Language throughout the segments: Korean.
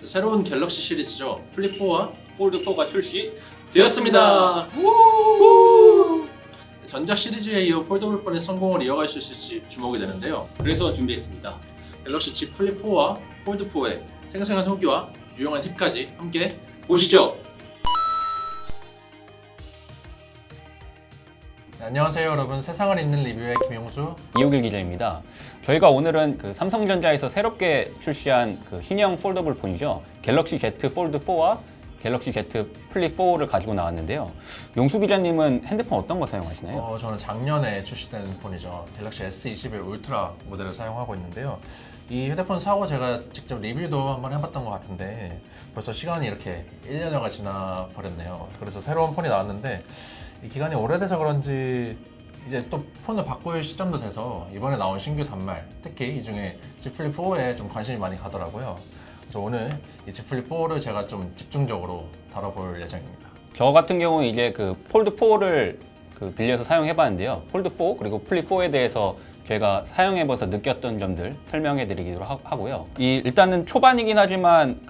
새로운 갤럭시 시리즈죠. 플립4와 폴드4가 출시되었습니다. 우후! 전작 시리즈에 이어 폴더블 폰의 성공을 이어갈 수 있을지 주목이 되는데요. 그래서 준비했습니다. 갤럭시 Z 플립4와 폴드4의 생생한 후기와 유용한 팁까지 함께 보시죠. 네, 안녕하세요 여러분, 세상을 잇는 리뷰의 김용수. 이호길 기자입니다. 저희가 오늘은 삼성전자에서 새롭게 출시한 신형 폴더블 폰이죠. 갤럭시 Z 폴드 4와 갤럭시 Z 플립 4를 가지고 나왔는데요. 용수 기자님은 핸드폰 어떤 거 사용하시나요? 저는 작년에 출시된 폰이죠. 갤럭시 S21 울트라 모델을 사용하고 있는데요. 이 휴대폰 사고 제가 직접 리뷰도 한번 해봤던 것 같은데 벌써 시간이 이렇게 1년여가 지나 버렸네요. 그래서 새로운 폰이 나왔는데 이 기간이 오래돼서 그런지 이제 또 폰을 바꿀 시점도 돼서 이번에 나온 신규 단말, 특히 이 중에 Z 플립 4에 좀 관심이 많이 가더라고요. 그래서 오늘 이 Z 플립 4를 제가 좀 집중적으로 다뤄볼 예정입니다. 저 같은 경우는 이제 폴드 4를 빌려서 사용해봤는데요. 폴드 4 그리고 플립 4에 대해서 제가 사용해봐서 느꼈던 점들 설명해드리기로 하고요. 일단은 초반이긴 하지만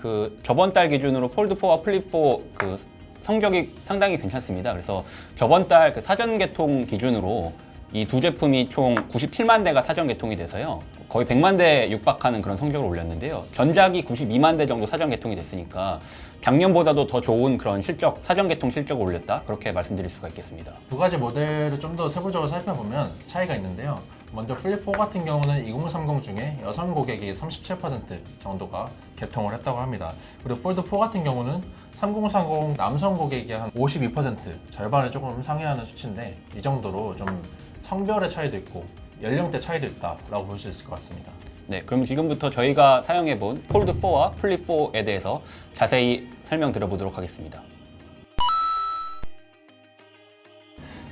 저번 달 기준으로 폴드 4와 플립 4 성적이 상당히 괜찮습니다. 그래서 저번 달 사전 개통 기준으로 이 두 제품이 총 97만 대가 사전 개통이 돼서요. 거의 100만 대 육박하는 그런 성적을 올렸는데요. 전작이 92만 대 정도 사전 개통이 됐으니까 작년보다도 더 좋은 그런 사전 개통 실적을 올렸다. 그렇게 말씀드릴 수가 있겠습니다. 두 가지 모델을 좀 더 세부적으로 살펴보면 차이가 있는데요. 먼저 플립 4 같은 경우는 2030 중에 여성 고객이 37% 정도가 개통을 했다고 합니다. 그리고 폴드 4 같은 경우는 3030 남성 고객이 한 52%, 절반을 조금 상회하는 수치인데 이 정도로 좀 성별의 차이도 있고 연령대 차이도 있다라고 볼 수 있을 것 같습니다. 네, 그럼 지금부터 저희가 사용해본 폴드 4와 플립 4에 대해서 자세히 설명드려보도록 하겠습니다.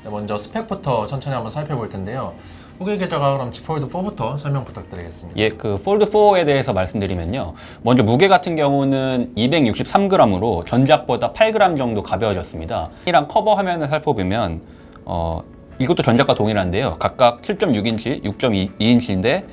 네, 먼저 스펙부터 천천히 한번 살펴볼 텐데요. 후기 기자가 그럼 Z 폴드 4부터 설명 부탁드리겠습니다. 예, 폴드 4에 대해서 말씀드리면요. 먼저 무게 같은 경우는 263g으로 전작보다 8g 정도 가벼워졌습니다. 이랑 커버 화면을 살펴보면 이것도 전작과 동일한데요. 각각 7.6인치, 6.2인치인데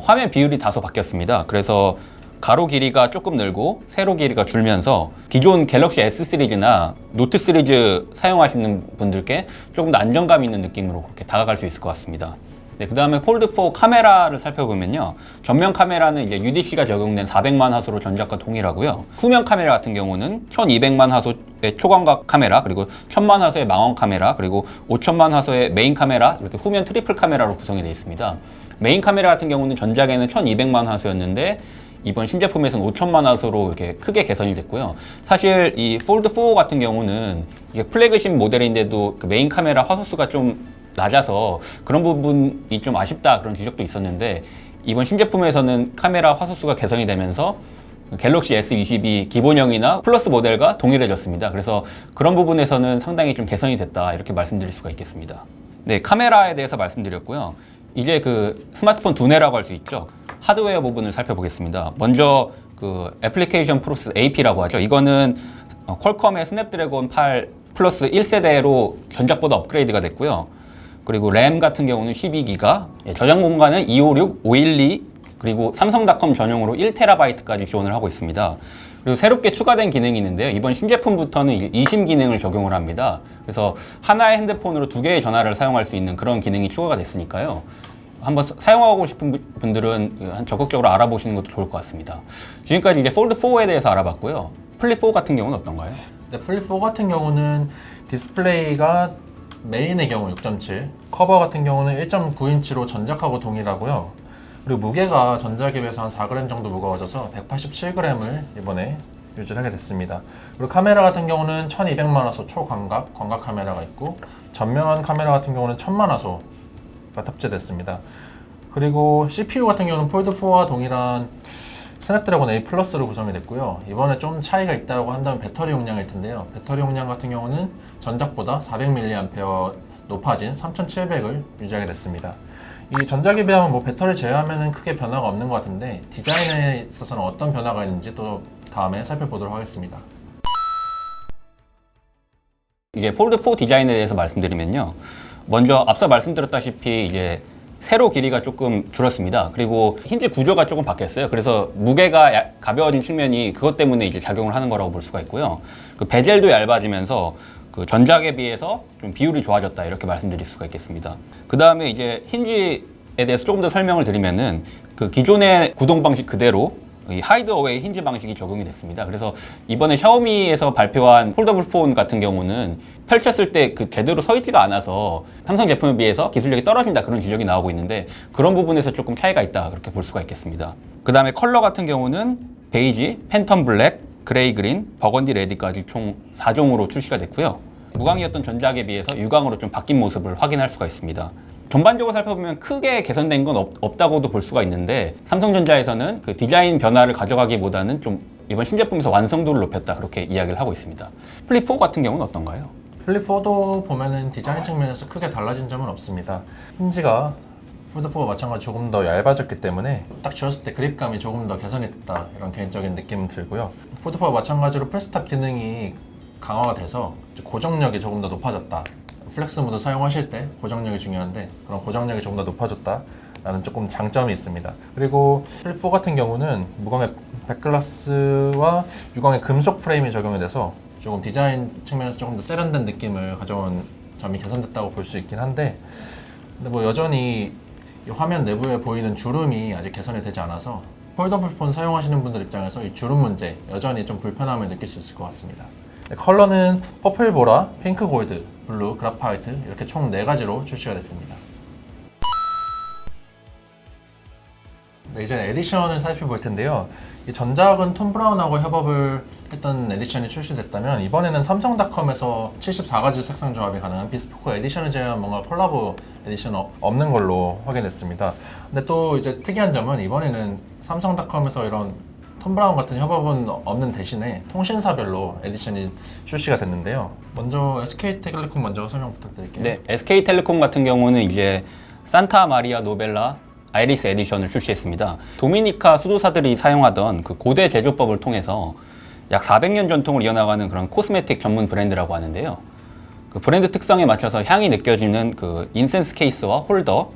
화면 비율이 다소 바뀌었습니다. 그래서 가로 길이가 조금 늘고 세로 길이가 줄면서 기존 갤럭시 S 시리즈나 노트 시리즈 사용하시는 분들께 조금 더 안정감 있는 느낌으로 그렇게 다가갈 수 있을 것 같습니다. 네, 그 다음에 폴드 4 카메라를 살펴보면요. 전면 카메라는 이제 UDC가 적용된 400만 화소로 전작과 동일하고요. 후면 카메라 같은 경우는 1200만 화소의 초광각 카메라, 그리고 1000만 화소의 망원 카메라, 그리고 5000만 화소의 메인 카메라, 이렇게 후면 트리플 카메라로 구성이 되어 있습니다. 메인 카메라 같은 경우는 전작에는 1200만 화소였는데 이번 신제품에서는 5000만 화소로 이렇게 크게 개선이 됐고요. 사실 이 폴드 4 같은 경우는 이게 플래그십 모델인데도 메인 카메라 화소수가 좀 낮아서 그런 부분이 좀 아쉽다 그런 지적도 있었는데 이번 신제품에서는 카메라 화소수가 개선이 되면서 갤럭시 S22 기본형이나 플러스 모델과 동일해졌습니다. 그래서 그런 부분에서는 상당히 좀 개선이 됐다 이렇게 말씀드릴 수가 있겠습니다. 네, 카메라에 대해서 말씀드렸고요. 이제 스마트폰 두뇌라고 할 수 있죠. 하드웨어 부분을 살펴보겠습니다. 먼저 애플리케이션 프로세서 AP라고 하죠. 이거는 퀄컴의 스냅드래곤 8 플러스 1세대로 전작보다 업그레이드가 됐고요. 그리고 램 같은 경우는 12기가, 저장 공간은 256, 512, 그리고 삼성닷컴 전용으로 1TB까지 지원을 하고 있습니다. 그리고 새롭게 추가된 기능이 있는데요. 이번 신제품부터는 eSIM 기능을 적용을 합니다. 그래서 하나의 핸드폰으로 두 개의 전화를 사용할 수 있는 그런 기능이 추가가 됐으니까요. 한번 사용하고 싶은 분들은 적극적으로 알아보시는 것도 좋을 것 같습니다. 지금까지 이제 폴드 4에 대해서 알아봤고요. 플립 4 같은 경우는 어떤가요? 네, 플립 4 같은 경우는 디스플레이가 메인의 경우 6.7, 커버 같은 경우는 1.9인치로 전작하고 동일하고요. 그리고 무게가 전작에 비해서 한 4g 정도 무거워져서 187g을 이번에 유지를 하게 됐습니다. 그리고 카메라 같은 경우는 1200만 화소 초광각, 광각 카메라가 있고 전면 카메라 같은 경우는 1000만 화소가 탑재됐습니다. 그리고 CPU 같은 경우는 폴드 4와 동일한 스냅드래곤 A 플러스로 구성이 됐고요. 이번에 좀 차이가 있다고 한다면 배터리 용량일 텐데요. 배터리 용량 같은 경우는 전작보다 400mAh 높아진 3700을 유지하게 됐습니다. 이 전작에 비하면 배터리 제어하면 크게 변화가 없는 것 같은데 디자인에 있어서는 어떤 변화가 있는지 또 다음에 살펴보도록 하겠습니다. 이제 폴드 4 디자인에 대해서 말씀드리면요. 먼저 앞서 말씀드렸다시피 이제 세로 길이가 조금 줄었습니다. 그리고 힌지 구조가 조금 바뀌었어요. 그래서 무게가 가벼워진 측면이 그것 때문에 이제 작용을 하는 거라고 볼 수가 있고요. 그 베젤도 얇아지면서 그 전작에 비해서 좀 비율이 좋아졌다 이렇게 말씀드릴 수가 있겠습니다. 그 다음에 이제 힌지에 대해서 조금 더 설명을 드리면은 그 기존의 구동 방식 그대로 이 하이드 어웨이 힌지 방식이 적용이 됐습니다. 그래서 이번에 샤오미에서 발표한 폴더블 폰 같은 경우는 펼쳤을 때 그 제대로 서 있지가 않아서 삼성 제품에 비해서 기술력이 떨어진다 그런 지적이 나오고 있는데 그런 부분에서 조금 차이가 있다 그렇게 볼 수가 있겠습니다. 그 다음에 컬러 같은 경우는 베이지, 팬텀 블랙, 그레이 그린, 버건디 레드까지 총 4종으로 출시가 됐고요. 무광이었던 전작에 비해서 유광으로 좀 바뀐 모습을 확인할 수가 있습니다. 전반적으로 살펴보면 크게 개선된 건 없다고도 볼 수가 있는데 삼성전자에서는 그 디자인 변화를 가져가기보다는 좀 이번 신제품에서 완성도를 높였다 그렇게 이야기를 하고 있습니다. 플립 4 같은 경우는 어떤가요? 플립 4도 보면은 디자인 측면에서 크게 달라진 점은 없습니다. 힌지가 폴드 4와 마찬가지 조금 더 얇아졌기 때문에 딱 쥐었을 때 그립감이 조금 더 개선이 됐다 이런 개인적인 느낌은 들고요. 폴드 4와 마찬가지로 프레스탑 기능이 강화가 돼서 고정력이 조금 더 높아졌다. 플렉스 모드 사용하실 때 고정력이 중요한데 그런 고정력이 조금 더 높아졌다라는 조금 장점이 있습니다. 그리고 플립 4 같은 경우는 무광의 백글라스와 유광의 금속 프레임이 적용이 돼서 조금 디자인 측면에서 조금 더 세련된 느낌을 가져온 점이 개선됐다고 볼 수 있긴 한데 근데 뭐 여전히 이 화면 내부에 보이는 주름이 아직 개선이 되지 않아서 폴더블 폰 사용하시는 분들 입장에서 이 주름 문제 여전히 좀 불편함을 느낄 수 있을 것 같습니다. 컬러는 퍼플 보라, 핑크 골드, 블루, 그라파이트 이렇게 총 4가지로 출시가 됐습니다. 네, 이제 에디션을 살펴볼 텐데요. 이 전작은 톰 브라운하고 협업을 했던 에디션이 출시됐다면 이번에는 삼성닷컴에서 74가지 색상 조합이 가능한 비스포크 에디션을 제외한 뭔가 콜라보 에디션 없는 걸로 확인됐습니다. 근데 또 이제 특이한 점은 이번에는 삼성닷컴에서 이런 톰 브라운 같은 협업은 없는 대신에 통신사별로 에디션이 출시가 됐는데요. 먼저 SK텔레콤 먼저 설명 부탁드릴게요. 네, SK텔레콤 같은 경우는 이제 산타 마리아 노벨라 아이리스 에디션을 출시했습니다. 도미니카 수도사들이 사용하던 그 고대 제조법을 통해서 약 400년 전통을 이어나가는 그런 코스메틱 전문 브랜드라고 하는데요. 그 브랜드 특성에 맞춰서 향이 느껴지는 그 인센스 케이스와 홀더,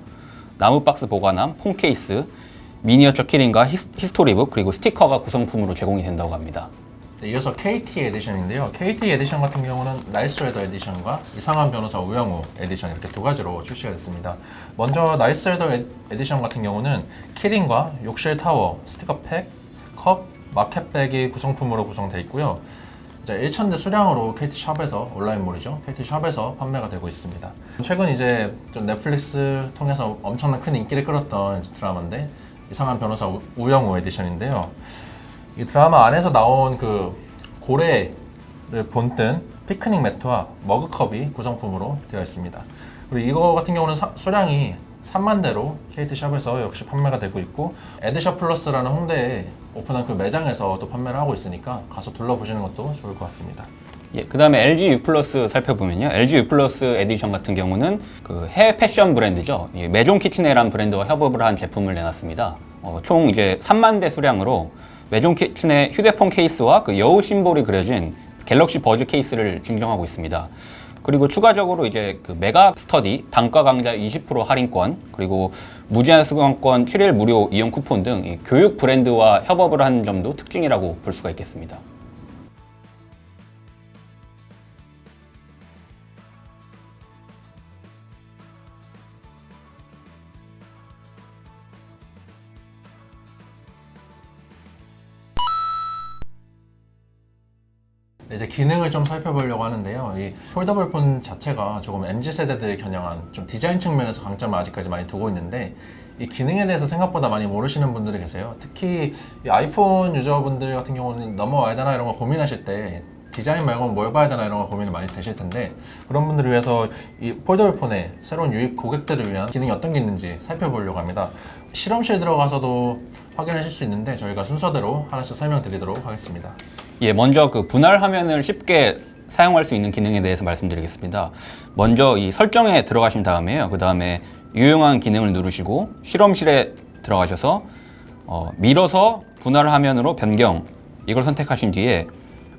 나무 박스 보관함, 폰 케이스, 미니어처 키링과 히스토리북 그리고 스티커가 구성품으로 제공이 된다고 합니다. 네, 이어서 KT 에디션인데요. KT 에디션 같은 경우는 나이스 웨더 에디션과 이상한 변호사 우영우 에디션 이렇게 2가지로 출시가 됐습니다. 먼저 나이스 웨더 에디션 같은 경우는 키링과 욕실 타워, 스티커 팩, 컵, 마켓백이 구성품으로 구성되어 있고요. 이제 1,000대 수량으로 KT 샵에서 온라인몰이죠. KT 샵에서 판매가 되고 있습니다. 최근 이제 좀 넷플릭스 통해서 엄청난 큰 인기를 끌었던 드라마인데 이상한 변호사 우영우 에디션인데요. 이 드라마 안에서 나온 그 고래를 본뜬 피크닉 매트와 머그컵이 구성품으로 되어 있습니다. 그리고 이거 같은 경우는 수량이 3만 대로 KT샵에서 역시 판매가 되고 있고 에드샵 플러스라는 홍대에 오픈한 그 매장에서 또 판매를 하고 있으니까 가서 둘러보시는 것도 좋을 것 같습니다. 예, 그 다음에 LG U 플러스 살펴보면요. LG U 플러스 에디션 같은 경우는 그 해외 패션 브랜드죠. 이 메종 키트네라는 브랜드와 협업을 한 제품을 내놨습니다. 총 이제 3만 대 수량으로 메종 키트네 휴대폰 케이스와 그 여우 심볼이 그려진 갤럭시 버즈 케이스를 증정하고 있습니다. 그리고 추가적으로 이제 그 메가 스터디 단가 강좌 20% 할인권 그리고 무제한 수강권 7일 무료 이용 쿠폰 등 이 교육 브랜드와 협업을 한 점도 특징이라고 볼 수가 있겠습니다. 이제 기능을 좀 살펴보려고 하는데요. 이 폴더블 폰 자체가 조금 MZ세대들을 겨냥한 좀 디자인 측면에서 강점을 아직까지 많이 두고 있는데 이 기능에 대해서 생각보다 많이 모르시는 분들이 계세요. 특히 이 아이폰 유저분들 같은 경우는 넘어와야 되나 이런 거 고민하실 때 디자인 말고는 뭘 봐야 되나 이런 거 고민이 많이 되실 텐데 그런 분들을 위해서 이 폴더블 폰의 새로운 유입 고객들을 위한 기능이 어떤 게 있는지 살펴보려고 합니다. 실험실 들어가서도 확인하실 수 있는데 저희가 순서대로 하나씩 설명드리도록 하겠습니다. 예, 먼저 그 분할 화면을 쉽게 사용할 수 있는 기능에 대해서 말씀드리겠습니다. 먼저 이 설정에 들어가신 다음에요. 그 다음에 유용한 기능을 누르시고 실험실에 들어가셔서 밀어서 분할 화면으로 변경 이걸 선택하신 뒤에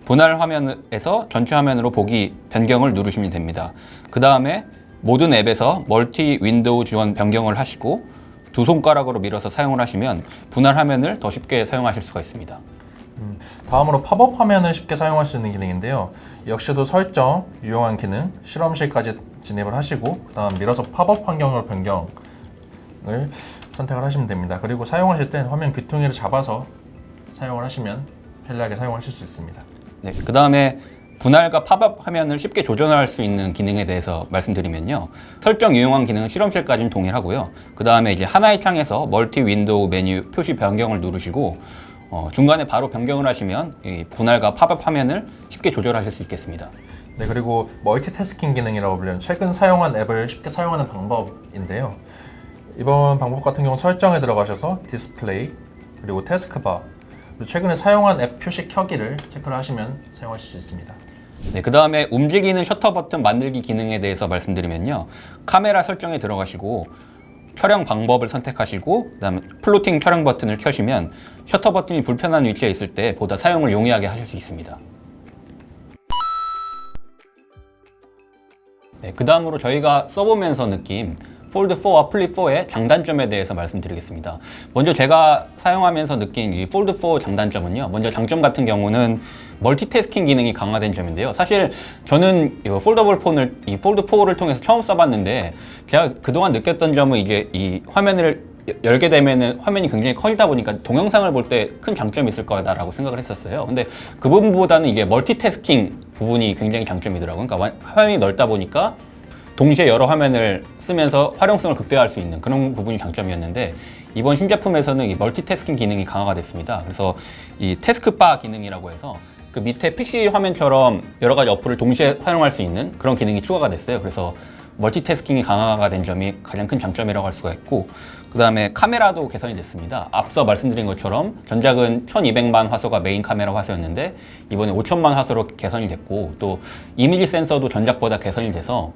분할 화면에서 전체 화면으로 보기 변경을 누르시면 됩니다. 그 다음에 모든 앱에서 멀티 윈도우 지원 변경을 하시고 두 손가락으로 밀어서 사용을 하시면 분할 화면을 더 쉽게 사용하실 수가 있습니다. 다음으로 팝업 화면을 쉽게 사용할 수 있는 기능인데요. 역시도 설정, 유용한 기능, 실험실까지 진입을 하시고 그 다음 밀어서 팝업 환경으로 변경을 선택을 하시면 됩니다. 그리고 사용하실 땐 화면 귀퉁이를 잡아서 사용을 하시면 편리하게 사용하실 수 있습니다. 네, 그 다음에 분할과 팝업 화면을 쉽게 조절할 수 있는 기능에 대해서 말씀드리면요. 설정 유용한 기능은 실험실까지는 동일하고요. 그 다음에 이제 하나의 창에서 멀티 윈도우 메뉴 표시 변경을 누르시고 중간에 바로 변경을 하시면 이 분할과 팝업 화면을 쉽게 조절하실 수 있겠습니다. 네, 그리고 멀티태스킹 기능이라고 불리는 최근 사용한 앱을 쉽게 사용하는 방법인데요. 이번 방법 같은 경우 설정에 들어가셔서 디스플레이, 그리고 태스크바, 그리고 최근에 사용한 앱 표시 켜기를 체크를 하시면 사용하실 수 있습니다. 네, 그 다음에 움직이는 셔터 버튼 만들기 기능에 대해서 말씀드리면요. 카메라 설정에 들어가시고 촬영 방법을 선택하시고 그 다음에 플로팅 촬영 버튼을 켜시면 셔터 버튼이 불편한 위치에 있을 때 보다 사용을 용이하게 하실 수 있습니다. 네, 그 다음으로 저희가 써보면서 느낀 폴드4와 플립4의 장단점에 대해서 말씀드리겠습니다. 먼저 제가 사용하면서 느낀 이 폴드4 장단점은요. 먼저 장점 같은 경우는 멀티태스킹 기능이 강화된 점인데요. 사실 저는 이 폴더블 폰을 이 폴드4를 통해서 처음 써봤는데 제가 그동안 느꼈던 점은 이제 이 화면을 열게 되면은 화면이 굉장히 커지다 보니까 동영상을 볼 때 큰 장점이 있을 거다라고 생각을 했었어요. 근데 그 부분보다는 이게 멀티태스킹 부분이 굉장히 장점이더라고요. 그러니까 화면이 넓다 보니까 동시에 여러 화면을 쓰면서 활용성을 극대화할 수 있는 그런 부분이 장점이었는데 이번 신제품에서는 이 멀티태스킹 기능이 강화가 됐습니다. 그래서 이 태스크바 기능이라고 해서 그 밑에 PC 화면처럼 여러 가지 어플을 동시에 활용할 수 있는 그런 기능이 추가가 됐어요. 그래서 멀티태스킹이 강화가 된 점이 가장 큰 장점이라고 할 수가 있고 그 다음에 카메라도 개선이 됐습니다. 앞서 말씀드린 것처럼 전작은 1200만 화소가 메인 카메라 화소였는데 이번에 5000만 화소로 개선이 됐고 또 이미지 센서도 전작보다 개선이 돼서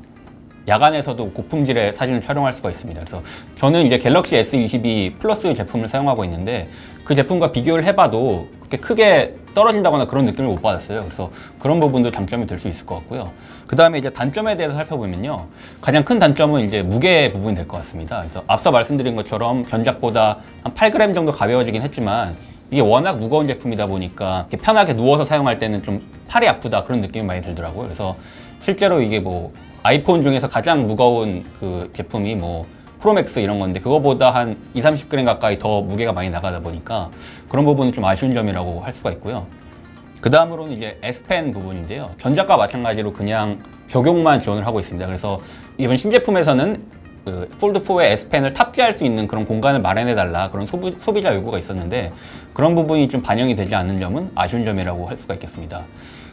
야간에서도 고품질의 사진을 촬영할 수가 있습니다. 그래서 저는 이제 갤럭시 S22 플러스 제품을 사용하고 있는데 그 제품과 비교를 해봐도 그렇게 크게 떨어진다거나 그런 느낌을 못 받았어요. 그래서 그런 부분도 장점이 될 수 있을 것 같고요. 그 다음에 이제 단점에 대해서 살펴보면요. 가장 큰 단점은 이제 무게 부분이 될 것 같습니다. 그래서 앞서 말씀드린 것처럼 전작보다 한 8g 정도 가벼워지긴 했지만 이게 워낙 무거운 제품이다 보니까 이렇게 편하게 누워서 사용할 때는 좀 팔이 아프다 그런 느낌이 많이 들더라고요. 그래서 실제로 이게 뭐 아이폰 중에서 가장 무거운 그 제품이 뭐 프로맥스 이런 건데 그거보다 한 20-30g 가까이 더 무게가 많이 나가다 보니까 그런 부분은 좀 아쉬운 점이라고 할 수가 있고요. 그 다음으로는 이제 S펜 부분인데요. 전작과 마찬가지로 그냥 적용만 지원을 하고 있습니다. 그래서 이번 신제품에서는 그 폴드4의 S펜을 탑재할 수 있는 그런 공간을 마련해달라 그런 소비자 요구가 있었는데 그런 부분이 좀 반영이 되지 않는 점은 아쉬운 점이라고 할 수가 있겠습니다.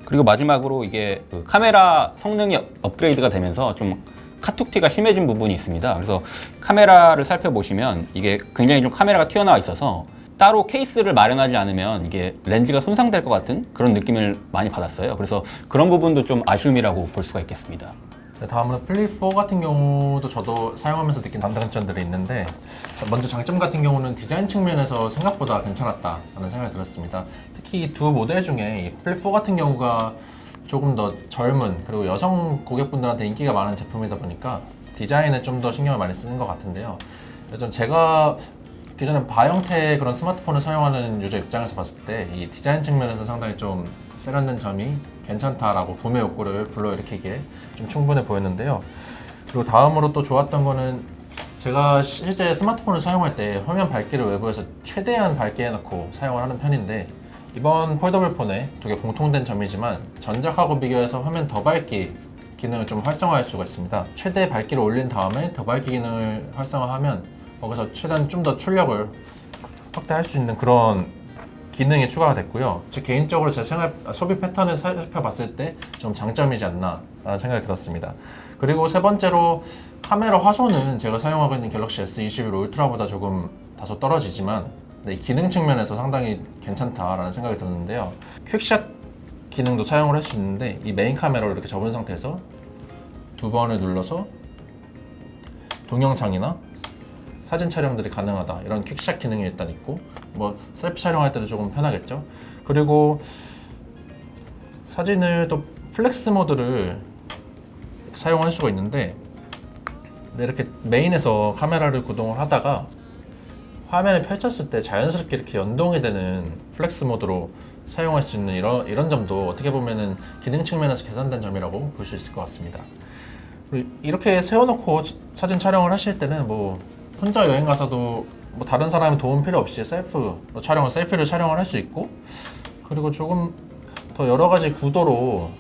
그리고 마지막으로 이게 그 카메라 성능이 업그레이드가 되면서 좀 카툭티가 심해진 부분이 있습니다. 그래서 카메라를 살펴보시면 이게 굉장히 좀 카메라가 튀어나와 있어서 따로 케이스를 마련하지 않으면 이게 렌즈가 손상될 것 같은 그런 느낌을 많이 받았어요. 그래서 그런 부분도 좀 아쉬움이라고 볼 수가 있겠습니다. 네, 다음으로 플립4 같은 경우도 저도 사용하면서 느낀 단점들이 있는데 먼저 장점 같은 경우는 디자인 측면에서 생각보다 괜찮았다라는 생각이 들었습니다. 특히 두 모델 중에 이 플립4 같은 경우가 조금 더 젊은 그리고 여성 고객분들한테 인기가 많은 제품이다 보니까 디자인에 좀 더 신경을 많이 쓰는 것 같은데요. 좀 제가 기존에 바 형태의 그런 스마트폰을 사용하는 유저 입장에서 봤을 때 이 디자인 측면에서 상당히 좀 세련된 점이 괜찮다라고 구매 욕구를 불러일으키기에 좀 충분해 보였는데요. 그리고 다음으로 또 좋았던 거는 제가 실제 스마트폰을 사용할 때 화면 밝기를 외부에서 최대한 밝게 해놓고 사용을 하는 편인데 이번 폴더블 폰에 두 개 공통된 점이지만 전작하고 비교해서 화면 더 밝기 기능을 좀 활성화할 수가 있습니다. 최대 밝기를 올린 다음에 더 밝기 기능을 활성화하면 거기서 최대한 좀 더 출력을 확대할 수 있는 그런 기능이 추가가 됐고요. 제 개인적으로 제 소비 패턴을 살펴봤을 때 좀 장점이지 않나 라는 생각이 들었습니다. 그리고 세 번째로 카메라 화소는 제가 사용하고 있는 갤럭시 S21 울트라보다 조금 다소 떨어지지만 이 기능 측면에서 상당히 괜찮다라는 생각이 들었는데요. 퀵샷 기능도 사용을 할 수 있는데 이 메인 카메라를 이렇게 접은 상태에서 두 번을 눌러서 동영상이나 사진 촬영들이 가능하다 이런 퀵샷 기능이 일단 있고 뭐 셀피 촬영할 때도 조금 편하겠죠. 그리고 사진을 또 플렉스 모드를 사용할 수가 있는데 근데 이렇게 메인에서 카메라를 구동을 하다가 화면을 펼쳤을 때 자연스럽게 이렇게 연동이 되는 플렉스 모드로 사용할 수 있는 이런 점도 어떻게 보면은 기능 측면에서 개선된 점이라고 볼 수 있을 것 같습니다. 그리고 이렇게 세워놓고 사진 촬영을 하실 때는 뭐 혼자 여행 가서도 뭐 다른 사람의 도움 필요 없이 셀피를 촬영을 할 수 있고, 그리고 조금 더 여러 가지 구도로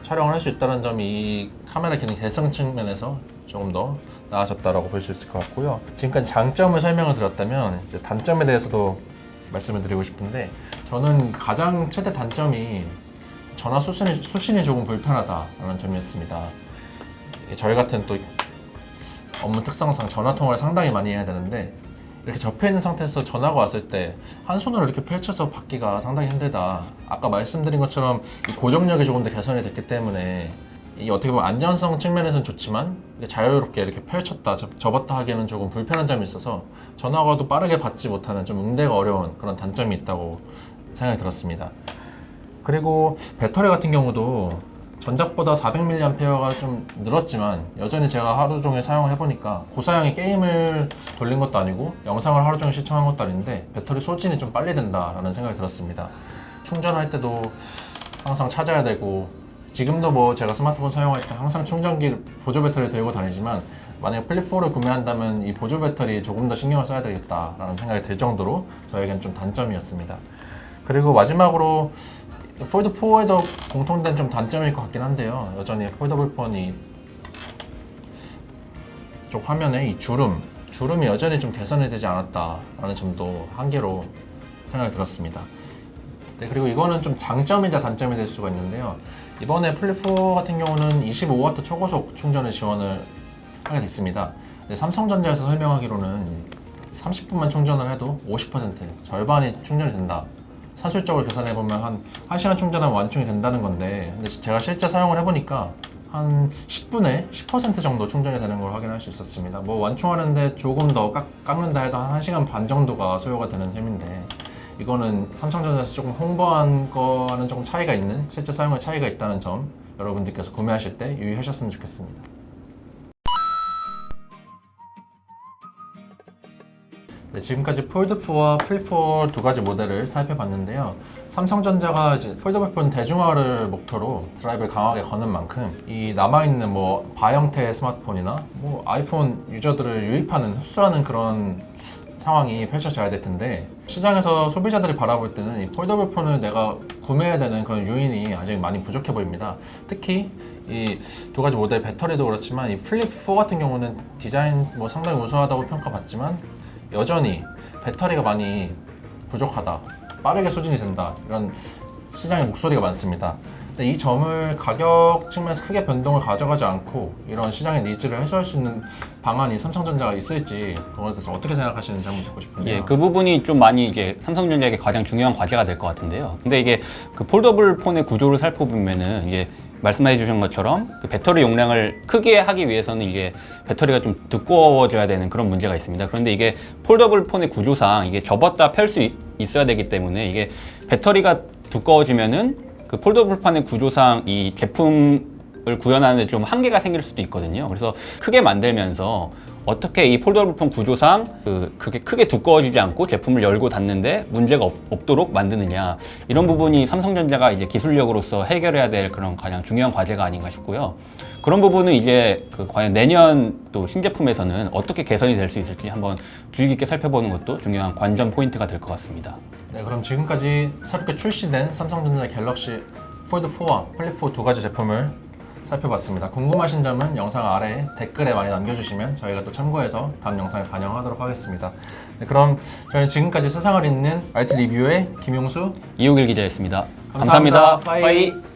촬영을 할 수 있다는 점이 이 카메라 기능 개선 측면에서 조금 더 나아졌다라고 볼 수 있을 것 같고요. 지금까지 장점을 설명을 드렸다면 이제 단점에 대해서도 말씀을 드리고 싶은데, 저는 가장 최대 단점이 전화 수신이 조금 불편하다라는 점이었습니다. 저희 같은 또 업무 특성상 전화 통화를 상당히 많이 해야 되는데, 이렇게 접해 있는 상태에서 전화가 왔을 때 한 손으로 이렇게 펼쳐서 받기가 상당히 힘들다. 아까 말씀드린 것처럼 이 고정력이 조금 더 개선이 됐기 때문에 이 어떻게 보면 안전성 측면에서는 좋지만 자유롭게 이렇게 펼쳤다 접었다 하기에는 조금 불편한 점이 있어서 전화가 와도 빠르게 받지 못하는 좀 응대가 어려운 그런 단점이 있다고 생각이 들었습니다. 그리고 배터리 같은 경우도 전작보다 400mAh가 좀 늘었지만 여전히 제가 하루 종일 사용을 해보니까 고사양의 게임을 돌린 것도 아니고 영상을 하루 종일 시청한 것도 아닌데 배터리 소진이 좀 빨리 된다라는 생각이 들었습니다. 충전할 때도 항상 찾아야 되고, 지금도 뭐 제가 스마트폰 사용할 때 항상 충전기 보조 배터리 들고 다니지만 만약에 플립4를 구매한다면 이 보조 배터리 조금 더 신경을 써야 되겠다라는 생각이 들 정도로 저에겐 좀 단점이었습니다. 그리고 마지막으로 폴드4에도 공통된 좀 단점일 것 같긴 한데요. 여전히 폴더블 폰이 쪽 화면에 이 주름이 여전히 좀 개선이 되지 않았다라는 점도 한계로 생각이 들었습니다. 네, 그리고 이거는 좀 장점이자 단점이 될 수가 있는데요. 이번에 플립4 같은 경우는 25W 초고속 충전을 지원을 하게 됐습니다. 삼성전자에서 설명하기로는 30분만 충전을 해도 50% 절반이 충전이 된다. 산술적으로 계산해보면 한 1시간 충전하면 완충이 된다는 건데, 근데 제가 실제 사용을 해보니까 한 10분에 10% 정도 충전이 되는 걸 확인할 수 있었습니다. 뭐 완충하는데 조금 더 깎는다 해도 한 1시간 반 정도가 소요가 되는 셈인데, 이거는 삼성전자에서 조금 홍보한 거는 조금 차이가 있는, 실제 사용에 차이가 있다는 점 여러분들께서 구매하실 때 유의하셨으면 좋겠습니다. 네, 지금까지 폴드4와 플립4 두 가지 모델을 살펴봤는데요. 삼성전자가 이제 폴더블폰 대중화를 목표로 드라이브를 강하게 거는 만큼 이 남아있는 뭐 바 형태의 스마트폰이나 뭐 아이폰 유저들을 유입하는, 흡수하는 그런 상황이 펼쳐져야 될 텐데, 시장에서 소비자들이 바라볼 때는 이 폴더블폰을 내가 구매해야 되는 그런 요인이 아직 많이 부족해 보입니다. 특히 이 두 가지 모델 배터리도 그렇지만 이 플립4 같은 경우는 디자인 뭐 상당히 우수하다고 평가받지만 여전히 배터리가 많이 부족하다, 빠르게 소진이 된다, 이런 시장의 목소리가 많습니다. 근데 이 점을 가격 측면에서 크게 변동을 가져가지 않고 이런 시장의 니즈를 해소할 수 있는 방안이 삼성전자가 있을지, 그거에 대해서 어떻게 생각하시는지 한번 듣고 싶은데요. 예, 그 부분이 좀 많이 이게 삼성전자에게 가장 중요한 과제가 될 것 같은데요. 근데 이게 그 폴더블 폰의 구조를 살펴보면은 이게 말씀해 주신 것처럼 그 배터리 용량을 크게 하기 위해서는 이게 배터리가 좀 두꺼워져야 되는 그런 문제가 있습니다. 그런데 이게 폴더블 폰의 구조상 이게 접었다 펼 수 있어야 되기 때문에 이게 배터리가 두꺼워지면은 그 폴더블 폰의 구조상 이 제품을 구현하는 데 좀 한계가 생길 수도 있거든요. 그래서 크게 만들면서 어떻게 이 폴더블폰 구조상 그게 크게 두꺼워지지 않고 제품을 열고 닫는데 문제가 없도록 만드느냐, 이런 부분이 삼성전자가 이제 기술력으로서 해결해야 될 그런 가장 중요한 과제가 아닌가 싶고요. 그런 부분은 이제 과연 내년 또 신제품에서는 어떻게 개선이 될 수 있을지 한번 주의 깊게 살펴보는 것도 중요한 관전 포인트가 될 것 같습니다. 네, 그럼 지금까지 새롭게 출시된 삼성전자 갤럭시 폴드4와 플립4 두 가지 제품을 살펴봤습니다. 궁금하신 점은 영상 아래 댓글에 많이 남겨주시면 저희가 또 참고해서 다음 영상에 반영하도록 하겠습니다. 네, 그럼 저희는 지금까지 세상을 잇는 IT 리뷰의 김용수, 이호길 기자였습니다. 감사합니다. 감사합니다. 빠이.